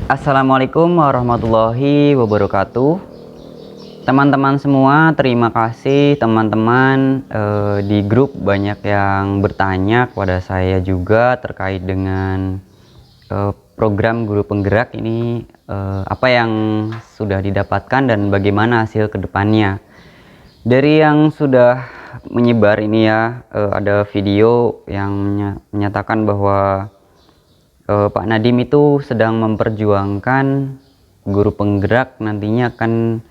Assalamualaikum warahmatullahi wabarakatuh. Teman-teman semua, terima kasih teman-teman di grup banyak yang bertanya kepada saya juga terkait dengan program guru penggerak ini, apa yang sudah didapatkan dan bagaimana hasil kedepannya. Dari yang sudah menyebar ini ya, ada video yang menyatakan bahwa Pak Nadiem itu sedang memperjuangkan guru penggerak nantinya akan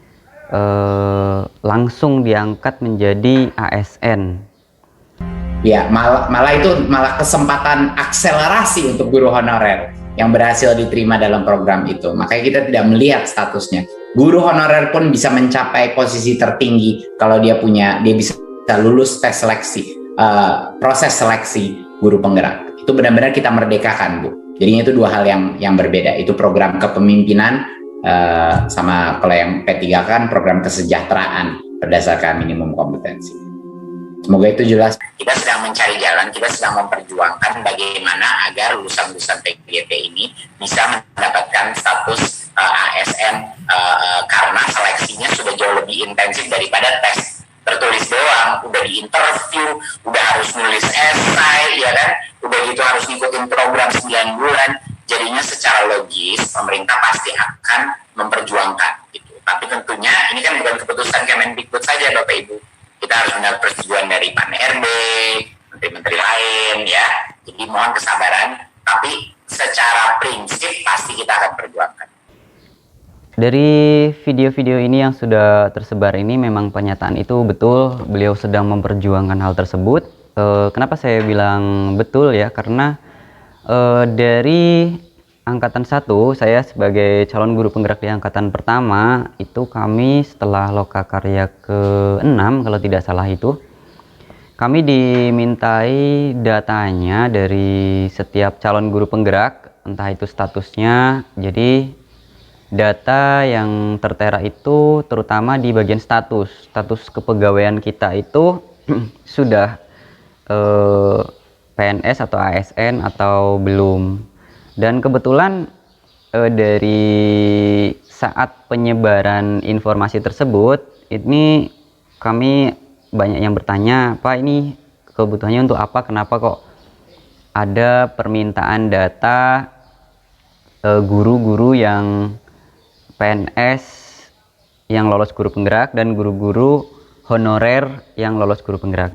langsung diangkat menjadi ASN. Ya, malah kesempatan akselerasi untuk guru honorer yang berhasil diterima dalam program itu. Makanya kita tidak melihat statusnya. Guru honorer pun bisa mencapai posisi tertinggi kalau dia bisa lulus tes seleksi, proses seleksi guru penggerak. Itu benar-benar kita merdekakan, Bu. Jadinya itu dua hal yang berbeda. Itu program kepemimpinan sama kalau yang P3 kan program kesejahteraan berdasarkan minimum kompetensi. Semoga itu jelas. Kita sedang mencari jalan, kita sedang memperjuangkan bagaimana agar lulusan-lulusan PGP ini bisa mendapatkan status ASN karena seleksinya sudah jauh lebih intensif daripada tes tertulis doang, udah di interview, udah harus nulis esai, ya kan, udah gitu harus ngikutin program 9 bulan, jadinya secara logis pemerintah pasti akan memperjuangkan gitu. Tapi tentunya ini kan bukan keputusan Kemendikbud saja Bapak Ibu, kita harus mendapat persetujuan dari Pak RB, menteri-menteri lain ya, jadi mohon kesabaran, tapi secara prinsip pasti kita akan perjuangkan. Dari video-video ini yang sudah tersebar ini memang pernyataan itu betul, beliau sedang memperjuangkan hal tersebut. Kenapa saya bilang betul ya, karena dari angkatan 1, saya sebagai calon guru penggerak di angkatan pertama itu kami setelah lokakarya ke-6 kalau tidak salah itu, kami dimintai datanya dari setiap calon guru penggerak, entah itu statusnya. Jadi data yang tertera itu terutama di bagian status kepegawaian kita itu sudah PNS atau ASN atau belum. Dan kebetulan dari saat penyebaran informasi tersebut ini kami banyak yang bertanya, Pak ini kebutuhannya untuk apa, kenapa kok ada permintaan data guru-guru yang PNS yang lolos guru penggerak dan guru-guru honorer yang lolos guru penggerak.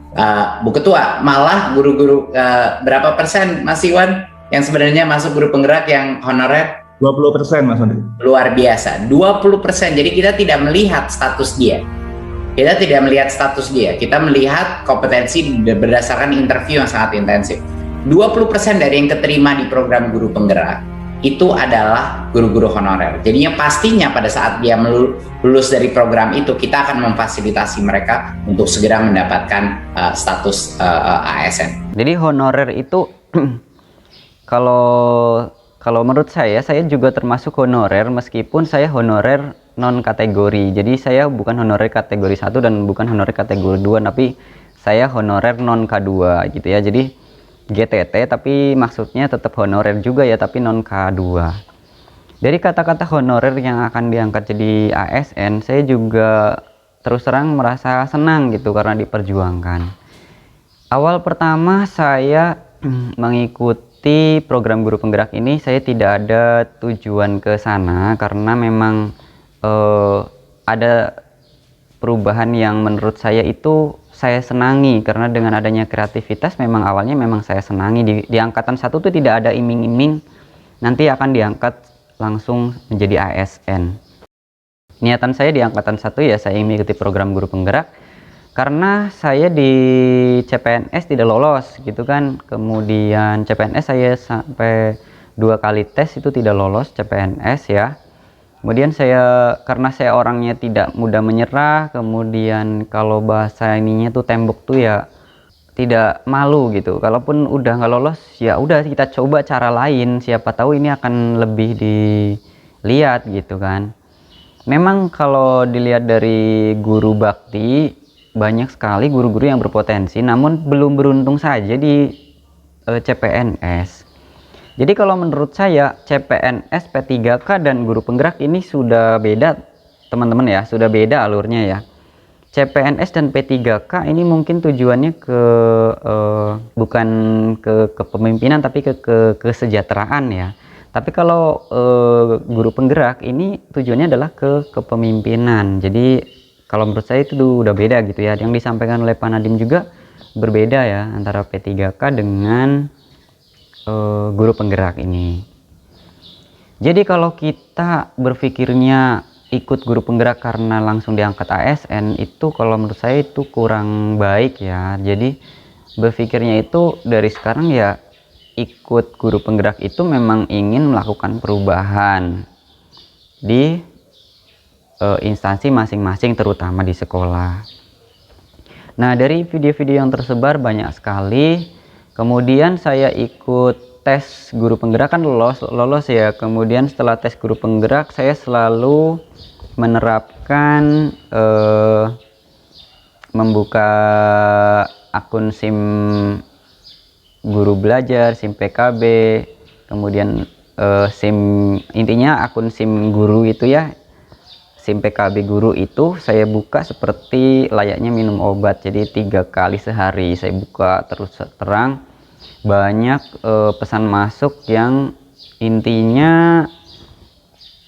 Bu Ketua, malah guru-guru berapa persen Mas Iwan yang sebenarnya masuk guru penggerak yang honorer? 20% Mas Andri. Luar biasa, 20%. Jadi kita tidak melihat status dia. Kita tidak melihat status dia. Kita melihat kompetensi berdasarkan interview yang sangat intensif. 20% dari yang keterima di program guru penggerak itu adalah guru-guru honorer. Jadinya pastinya pada saat dia lulus dari program itu, kita akan memfasilitasi mereka untuk segera mendapatkan status ASN. Jadi honorer itu kalau menurut saya juga termasuk honorer meskipun saya honorer non kategori. Jadi saya bukan honorer kategori 1 dan bukan honorer kategori 2, tapi saya honorer non K2 gitu ya. Jadi GTT tapi maksudnya tetap honorer juga ya, tapi non K2. Dari kata-kata honorer yang akan diangkat jadi ASN, saya juga terus terang merasa senang gitu karena diperjuangkan. Awal pertama saya mengikuti program guru penggerak ini, saya tidak ada tujuan ke sana karena memang ada perubahan yang menurut saya itu saya senangi, karena dengan adanya kreativitas memang awalnya memang saya senangi. Di angkatan 1 tuh tidak ada iming-iming nanti akan diangkat langsung menjadi ASN. Niatan saya di angkatan 1 ya saya mengikuti program guru penggerak karena saya di CPNS tidak lolos gitu kan. Kemudian CPNS saya sampai 2 kali tes itu tidak lolos CPNS ya. Kemudian karena saya orangnya tidak mudah menyerah, kemudian kalau bahasa ininya tuh tembok tuh ya tidak malu gitu. Kalaupun udah nggak lolos ya udah kita coba cara lain, siapa tahu ini akan lebih dilihat gitu kan. Memang kalau dilihat dari guru bakti banyak sekali guru-guru yang berpotensi namun belum beruntung saja di CPNS. Jadi kalau menurut saya CPNS, P3K dan guru penggerak ini sudah beda teman-teman ya, sudah beda alurnya ya. CPNS dan P3K ini mungkin tujuannya ke bukan ke kepemimpinan tapi ke kesejahteraan ya. Tapi kalau guru penggerak ini tujuannya adalah ke kepemimpinan. Jadi kalau menurut saya itu udah beda gitu ya. Yang disampaikan oleh Pak Nadiem juga berbeda ya antara P3K dengan guru penggerak ini. Jadi kalau kita berpikirnya ikut guru penggerak karena langsung diangkat ASN, itu kalau menurut saya itu kurang baik ya. Jadi berpikirnya itu dari sekarang ya, ikut guru penggerak itu memang ingin melakukan perubahan di instansi masing-masing, terutama di sekolah. Nah, dari video-video yang tersebar banyak sekali. Kemudian saya ikut tes guru penggerak, kan lolos ya. Kemudian setelah tes guru penggerak, saya selalu menerapkan membuka akun SIM guru belajar, SIM PKB, kemudian SIM, intinya akun SIM guru itu ya, SIM PKB guru itu saya buka seperti layaknya minum obat. Jadi 3 kali sehari saya buka terus terang. Banyak pesan masuk yang intinya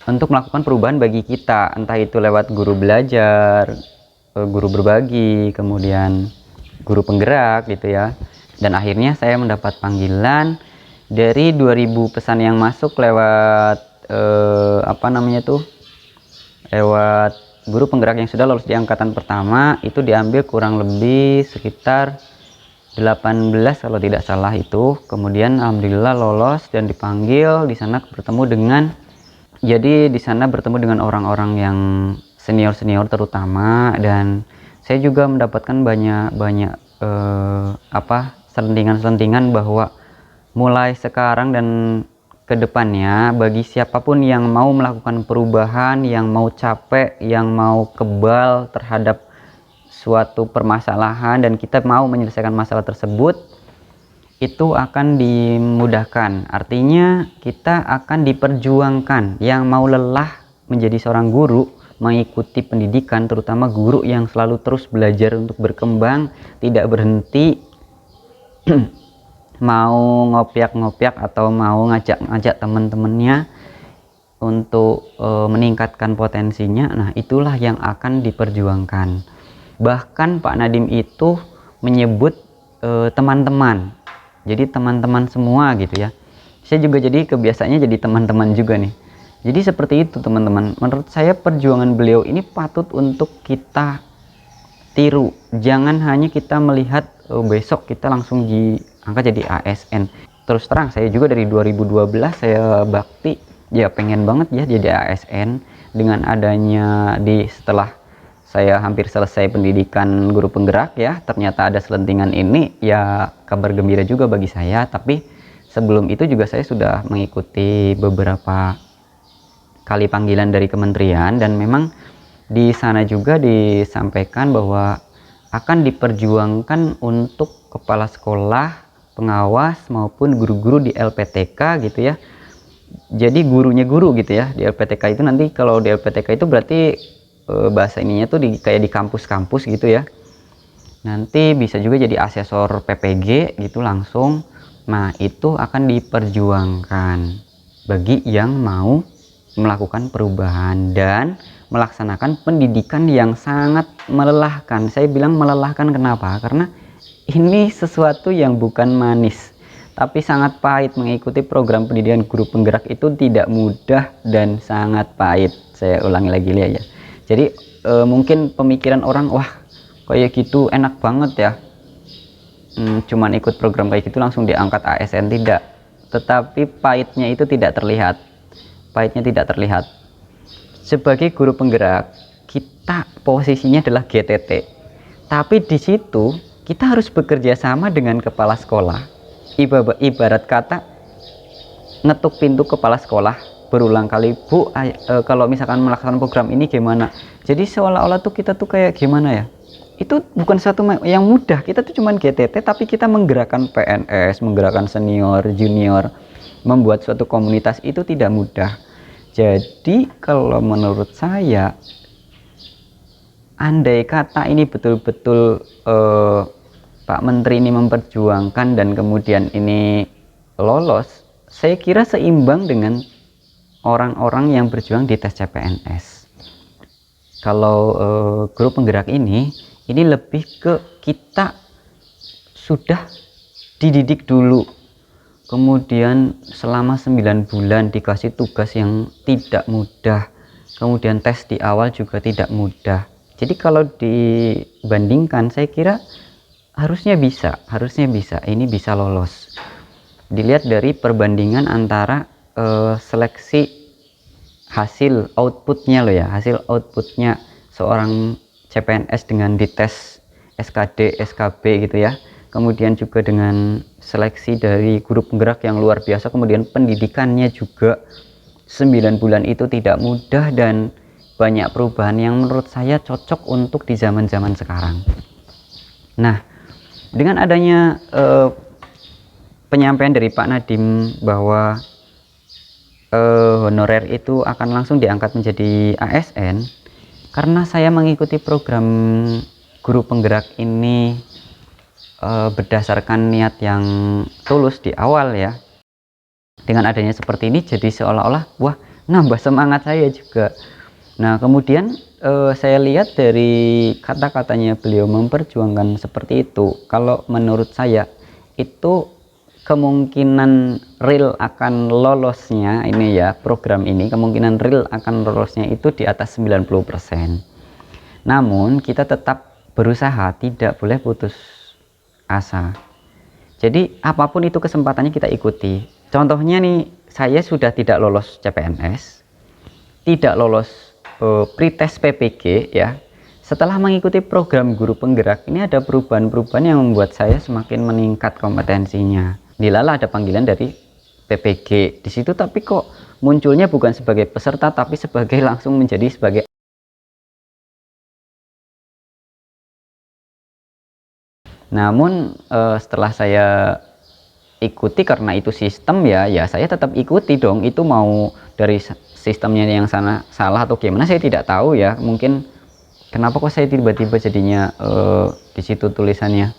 untuk melakukan perubahan bagi kita, entah itu lewat guru belajar, guru berbagi, kemudian guru penggerak gitu ya. Dan akhirnya saya mendapat panggilan dari 2000 pesan yang masuk lewat lewat guru penggerak yang sudah lolos di angkatan pertama. Itu diambil kurang lebih sekitar 18 kalau tidak salah itu. Kemudian alhamdulillah lolos dan dipanggil di sana, bertemu dengan, jadi di sana bertemu dengan orang-orang yang senior-senior terutama, dan saya juga mendapatkan banyak selentingan-selentingan bahwa mulai sekarang dan ke depannya, bagi siapapun yang mau melakukan perubahan, yang mau capek, yang mau kebal terhadap suatu permasalahan dan kita mau menyelesaikan masalah tersebut, itu akan dimudahkan. Artinya kita akan diperjuangkan. Yang mau lelah menjadi seorang guru, mengikuti pendidikan, terutama guru yang selalu terus belajar untuk berkembang, tidak berhenti, mau ngopiak-ngopiak atau mau ngajak-ngajak teman-temannya untuk meningkatkan potensinya, nah itulah yang akan diperjuangkan. Bahkan Pak Nadiem itu menyebut teman-teman, jadi teman-teman semua gitu ya. Saya juga jadi kebiasaannya jadi teman-teman juga nih. Jadi seperti itu teman-teman. Menurut saya perjuangan beliau ini patut untuk kita tiru. Jangan hanya kita melihat besok kita langsung diangkat jadi ASN. Terus terang saya juga dari 2012 saya bakti, ya pengen banget ya jadi ASN. Dengan adanya setelah saya hampir selesai pendidikan guru penggerak ya, ternyata ada selentingan ini, ya kabar gembira juga bagi saya. Tapi sebelum itu juga saya sudah mengikuti beberapa kali panggilan dari kementerian, dan memang di sana juga disampaikan bahwa akan diperjuangkan untuk kepala sekolah, pengawas maupun guru-guru di LPTK gitu ya. Jadi gurunya guru gitu ya di LPTK itu. Nanti kalau di LPTK itu berarti bahasa ininya tuh kayak di kampus-kampus gitu ya. Nanti bisa juga jadi asesor PPG gitu langsung. Nah itu akan diperjuangkan bagi yang mau melakukan perubahan dan melaksanakan pendidikan yang sangat melelahkan. Saya bilang melelahkan kenapa? Karena ini sesuatu yang bukan manis tapi sangat pahit. Mengikuti program pendidikan guru penggerak itu tidak mudah dan sangat pahit. Saya ulangi lagi ya. Jadi mungkin pemikiran orang, wah kayak gitu enak banget ya, cuman ikut program kayak gitu langsung diangkat ASN. Tidak, tetapi pahitnya itu tidak terlihat. Pahitnya tidak terlihat. Sebagai guru penggerak, kita posisinya adalah GTT, tapi di situ kita harus bekerja sama dengan kepala sekolah. Ibarat kata ngetuk pintu kepala sekolah berulang kali, Bu, kalau misalkan melaksanakan program ini gimana. Jadi seolah-olah tuh kita tuh kayak gimana ya, itu bukan satu yang mudah. Kita tuh cuman GTT tapi kita menggerakkan PNS, menggerakkan senior, junior, membuat suatu komunitas itu tidak mudah. Jadi kalau menurut saya, andai kata ini betul-betul Pak Menteri ini memperjuangkan dan kemudian ini lolos, saya kira seimbang dengan orang-orang yang berjuang di tes CPNS. Kalau grup penggerak ini lebih ke kita sudah dididik dulu, kemudian selama 9 bulan dikasih tugas yang tidak mudah, kemudian tes di awal juga tidak mudah. Jadi kalau dibandingkan, saya kira harusnya bisa ini bisa lolos. Dilihat dari perbandingan antara seleksi hasil outputnya loh ya, hasil outputnya seorang CPNS dengan dites SKD, SKB gitu ya, kemudian juga dengan seleksi dari guru penggerak yang luar biasa, kemudian pendidikannya juga 9 bulan itu tidak mudah dan banyak perubahan yang menurut saya cocok untuk di zaman-zaman sekarang. Nah, dengan adanya penyampaian dari Pak Nadiem bahwa honorer itu akan langsung diangkat menjadi ASN, karena saya mengikuti program guru penggerak ini berdasarkan niat yang tulus di awal ya. Dengan adanya seperti ini jadi seolah-olah wah, nambah semangat saya juga. Nah, kemudian saya lihat dari kata-katanya beliau memperjuangkan seperti itu. Kalau menurut saya itu kemungkinan real akan lolosnya ini ya, program ini kemungkinan real akan lolosnya itu di atas 90%. Namun kita tetap berusaha, tidak boleh putus asa. Jadi apapun itu kesempatannya kita ikuti. Contohnya nih, saya sudah tidak lolos CPNS, tidak lolos pretest PPG ya. Setelah mengikuti program guru penggerak ini ada perubahan-perubahan yang membuat saya semakin meningkat kompetensinya. Dilala ada panggilan dari PPG di situ, tapi kok munculnya bukan sebagai peserta tapi sebagai langsung menjadi sebagai. Namun setelah saya ikuti karena itu sistem ya saya tetap ikuti dong. Itu mau dari sistemnya yang sana salah atau gimana saya tidak tahu ya. Mungkin kenapa kok saya tiba-tiba jadinya di situ tulisannya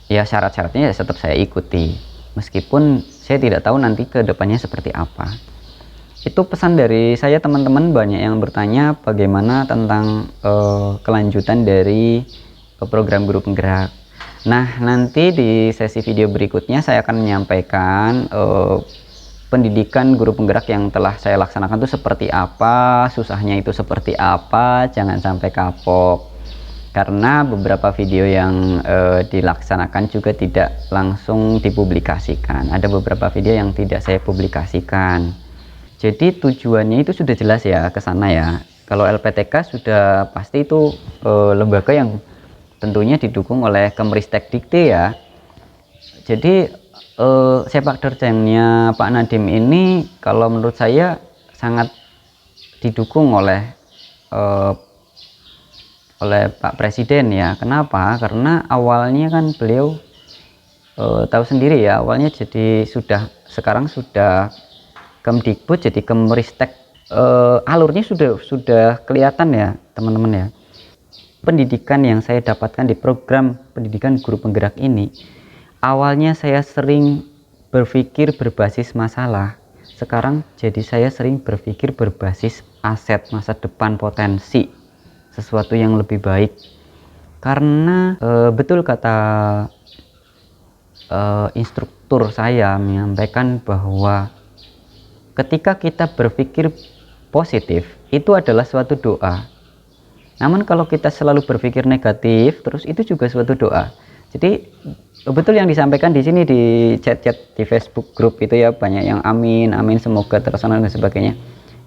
ya syarat-syaratnya ya tetap saya ikuti. Meskipun saya tidak tahu nanti ke depannya seperti apa. Itu pesan dari saya, teman-teman banyak yang bertanya bagaimana tentang kelanjutan dari program guru penggerak. Nah, nanti di sesi video berikutnya saya akan menyampaikan pendidikan guru penggerak yang telah saya laksanakan itu seperti apa, susahnya itu seperti apa, jangan sampai kapok. Karena beberapa video yang dilaksanakan juga tidak langsung dipublikasikan. Ada beberapa video yang tidak saya publikasikan. Jadi tujuannya itu sudah jelas ya ke sana ya. Kalau LPTK sudah pasti itu lembaga yang tentunya didukung oleh Kemristek Dikti ya. Jadi sepak terjangnya Pak Nadiem ini kalau menurut saya sangat didukung oleh Pak Presiden ya. Kenapa? Karena awalnya kan beliau tahu sendiri ya, awalnya jadi sekarang sudah Kemdikbud jadi Kemristek, alurnya sudah kelihatan ya teman-teman ya. Pendidikan yang saya dapatkan di program pendidikan guru penggerak ini, awalnya saya sering berpikir berbasis masalah, sekarang jadi saya sering berpikir berbasis aset, masa depan, potensi sesuatu yang lebih baik. Karena betul kata instruktur saya menyampaikan bahwa ketika kita berpikir positif itu adalah suatu doa. Namun kalau kita selalu berpikir negatif terus itu juga suatu doa. Jadi betul yang disampaikan di sini di chat-chat di Facebook grup itu ya, banyak yang amin amin semoga terlaksana dan sebagainya.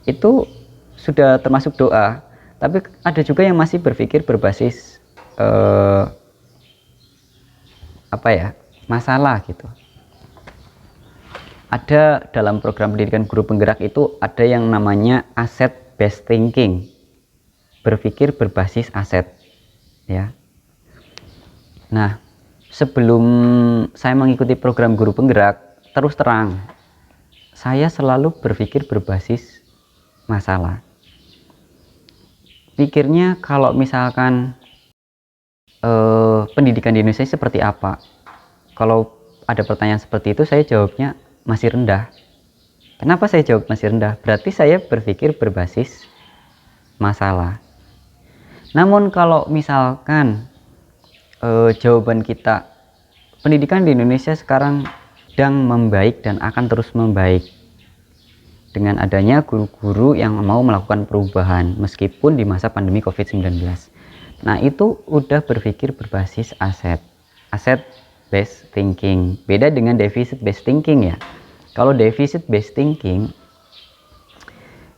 Itu sudah termasuk doa. Tapi ada juga yang masih berpikir berbasis masalah gitu. Ada dalam program pendidikan guru penggerak itu ada yang namanya asset based thinking, berpikir berbasis aset ya. Nah, sebelum saya mengikuti program guru penggerak, terus terang saya selalu berpikir berbasis masalah. Pikirnya kalau misalkan pendidikan di Indonesia seperti apa? Kalau ada pertanyaan seperti itu, saya jawabnya masih rendah. Kenapa saya jawab masih rendah? Berarti saya berpikir berbasis masalah. Namun kalau misalkan jawaban kita, pendidikan di Indonesia sekarang sedang membaik dan akan terus membaik dengan adanya guru-guru yang mau melakukan perubahan meskipun di masa pandemi COVID-19. Nah, itu udah berpikir berbasis asset based thinking. Beda dengan deficit based thinking ya. Kalau deficit based thinking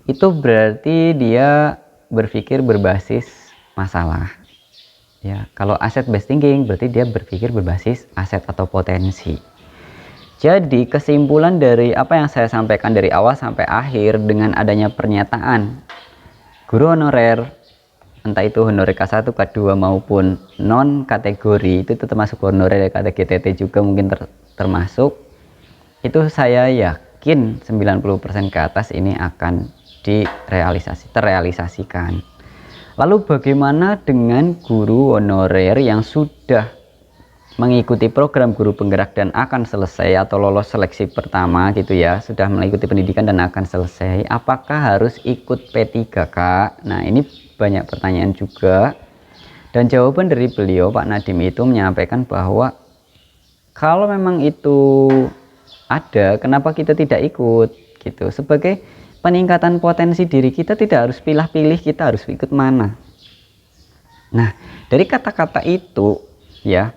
itu berarti dia berpikir berbasis masalah. Ya, kalau asset based thinking berarti dia berpikir berbasis aset atau potensi. Jadi kesimpulan dari apa yang saya sampaikan dari awal sampai akhir dengan adanya pernyataan guru honorer, entah itu honorer K1, K2 maupun non kategori, itu termasuk honorer kata GTT juga mungkin termasuk, itu saya yakin 90% ke atas ini akan terrealisasikan. Lalu bagaimana dengan guru honorer yang sudah mengikuti program guru penggerak dan akan selesai atau lolos seleksi pertama gitu ya, sudah mengikuti pendidikan dan akan selesai, apakah harus ikut P3K? Nah, ini banyak pertanyaan juga, dan jawaban dari beliau Pak Nadiem itu menyampaikan bahwa kalau memang itu ada, kenapa kita tidak ikut gitu. Sebagai peningkatan potensi diri kita, tidak harus pilih-pilih kita harus ikut mana. Nah, dari kata-kata itu ya,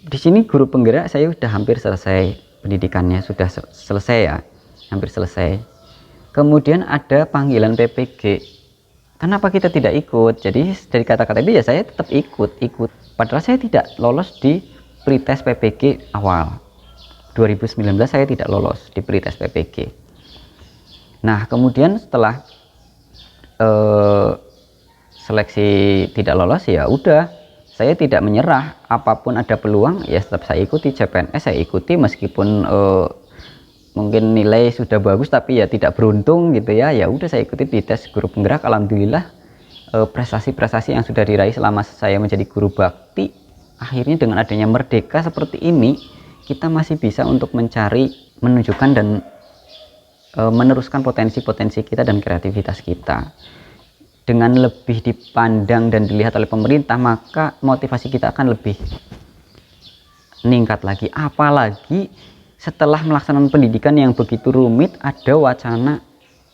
di sini guru penggerak saya sudah hampir selesai pendidikannya, sudah selesai ya, hampir selesai. Kemudian ada panggilan PPG. Kenapa kita tidak ikut? Jadi dari kata-kata itu ya saya tetap ikut. Padahal saya tidak lolos di pretest PPG awal. 2019 saya tidak lolos di pretest PPG. Nah, kemudian setelah seleksi tidak lolos, ya udah, saya tidak menyerah, apapun ada peluang ya tetap saya ikuti. CPNS saya ikuti meskipun mungkin nilai sudah bagus tapi ya tidak beruntung gitu ya. Ya udah, saya ikuti di tes guru penggerak. Alhamdulillah prestasi-prestasi yang sudah diraih selama saya menjadi guru bakti, akhirnya dengan adanya Merdeka seperti ini, kita masih bisa untuk mencari, menunjukkan dan meneruskan potensi-potensi kita dan kreativitas kita. Dengan lebih dipandang dan dilihat oleh pemerintah, maka motivasi kita akan lebih meningkat lagi. Apalagi setelah melaksanakan pendidikan yang begitu rumit, ada wacana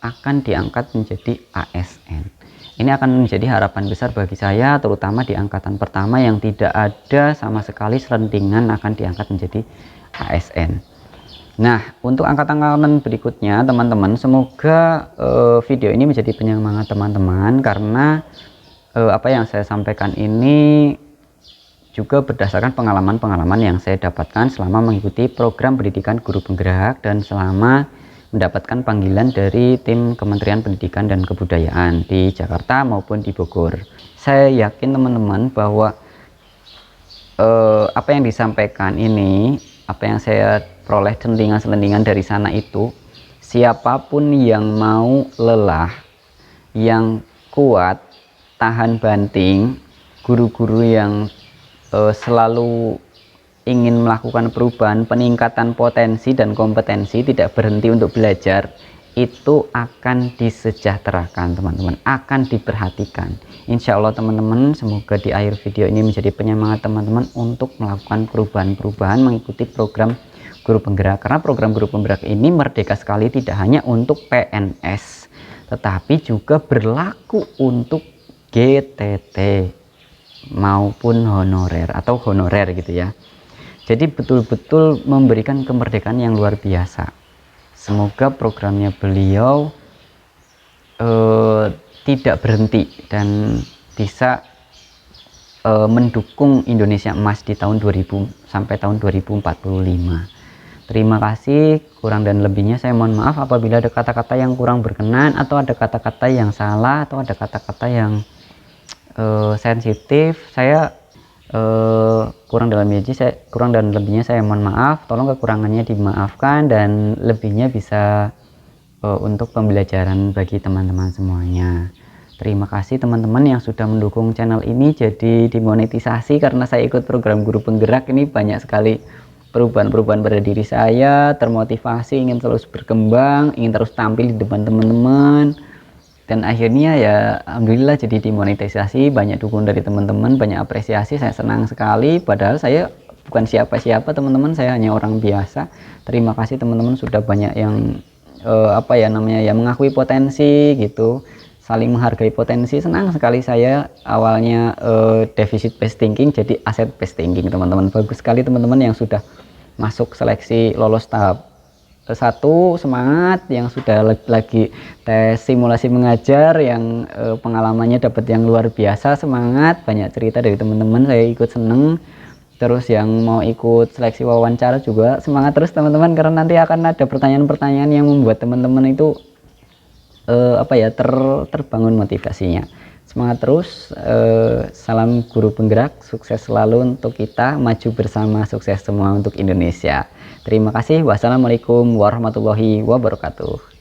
akan diangkat menjadi ASN. Ini akan menjadi harapan besar bagi saya, terutama di angkatan pertama yang tidak ada sama sekali selentingan akan diangkat menjadi ASN. Nah, untuk angkatan-angkatan berikutnya teman-teman, semoga video ini menjadi penyemangat teman-teman, karena apa yang saya sampaikan ini juga berdasarkan pengalaman-pengalaman yang saya dapatkan selama mengikuti program pendidikan guru penggerak dan selama mendapatkan panggilan dari tim Kementerian Pendidikan dan Kebudayaan di Jakarta maupun di Bogor. Saya yakin teman-teman bahwa apa yang disampaikan ini, apa yang saya peroleh selentingan dari sana itu, siapapun yang mau lelah, yang kuat, tahan banting, guru-guru yang selalu ingin melakukan perubahan, peningkatan potensi dan kompetensi, tidak berhenti untuk belajar, itu akan disejahterakan teman-teman, akan diperhatikan. Insya Allah teman-teman, semoga di akhir video ini menjadi penyemangat teman-teman untuk melakukan perubahan-perubahan mengikuti program guru penggerak, karena program guru penggerak ini merdeka sekali, tidak hanya untuk PNS tetapi juga berlaku untuk GTT maupun honorer atau honorer gitu ya. Jadi betul-betul memberikan kemerdekaan yang luar biasa. Semoga programnya beliau tidak berhenti dan bisa mendukung Indonesia Emas di tahun 2000 sampai tahun 2045. Terima kasih, kurang dan lebihnya saya mohon maaf apabila ada kata-kata yang kurang berkenan, atau ada kata-kata yang salah, atau ada kata-kata yang sensitif. Saya kurang dan lebihnya saya mohon maaf, tolong kekurangannya dimaafkan dan lebihnya bisa untuk pembelajaran bagi teman-teman semuanya. Terima kasih teman-teman yang sudah mendukung channel ini jadi dimonetisasi karena saya ikut program guru penggerak. Ini banyak sekali perubahan-perubahan pada diri saya, termotivasi, ingin terus berkembang, ingin terus tampil di depan teman-teman, dan akhirnya ya alhamdulillah jadi dimonetisasi. Banyak dukungan dari teman-teman, banyak apresiasi, saya senang sekali, padahal saya bukan siapa-siapa teman-teman, saya hanya orang biasa. Terima kasih teman-teman sudah banyak yang mengakui potensi gitu, saling menghargai potensi. Senang sekali saya awalnya deficit based thinking jadi asset based thinking teman-teman. Bagus sekali teman-teman yang sudah masuk seleksi lolos tahap 1, semangat. Yang sudah lagi tes simulasi mengajar yang pengalamannya dapat yang luar biasa, semangat. Banyak cerita dari teman-teman, saya ikut seneng. Terus yang mau ikut seleksi wawancara juga semangat terus teman-teman, karena nanti akan ada pertanyaan-pertanyaan yang membuat teman-teman itu terbangun motivasinya. Semangat terus, salam guru penggerak, sukses selalu untuk kita, maju bersama, sukses semua untuk Indonesia. Terima kasih. Wassalamualaikum warahmatullahi wabarakatuh.